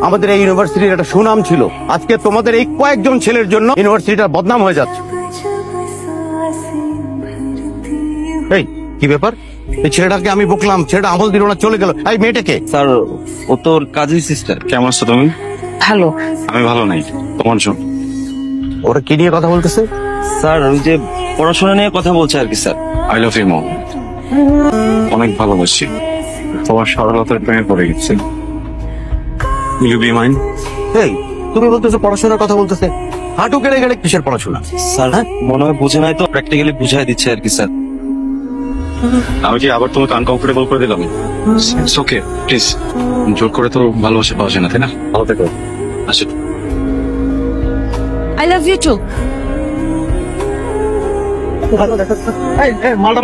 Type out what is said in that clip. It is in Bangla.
আমাদের এই ইউনিভার্সিটির একটা সুনাম ছিল, আজকে তোমাদের এই কয়েকজন ছেলের জন্য ইউনিভার্সিটিটার বদনাম হয়ে যাচ্ছে। এই কি ব্যাপার? এই ছেলেটাকে আমি বকলাম, ছেলেটা আমল দিল না, চলে গেল। এই মেয়েটাকে? স্যার ও তোর কাজিন সিস্টার। কেমন আছো তুমি? হ্যালো। আমি ভালো নাই, তোমার জন্য। ওরা কি নিয়ে কথা বলতেছে? স্যার ওই যে পড়াশোনা নিয়ে কথা বলছে আর কি sir. I love you mom, অনেক ভালোবাসি, তোমার সরলতার প্রেমে পড়ে গেছে। Will you be mine? এই তুমি বলতেছো পড়াশোনার কথা বলতেছে, হাঁটু কেড়ে গেলে কিসের পড়াশোনা? স্যার মনে হয় বুঝে নাই তো, প্র্যাকটিক্যালি বুঝাই দিচ্ছে আর কি স্যার। আমি কি আবার তোমাকে আনকমফোর্টেবল করে দিলাম? It's okay, please. জোর করে তো ভালোবাসা পাওয়া যায় না, তাই না? ভালো থেকো। আসো। I love you too. মালটা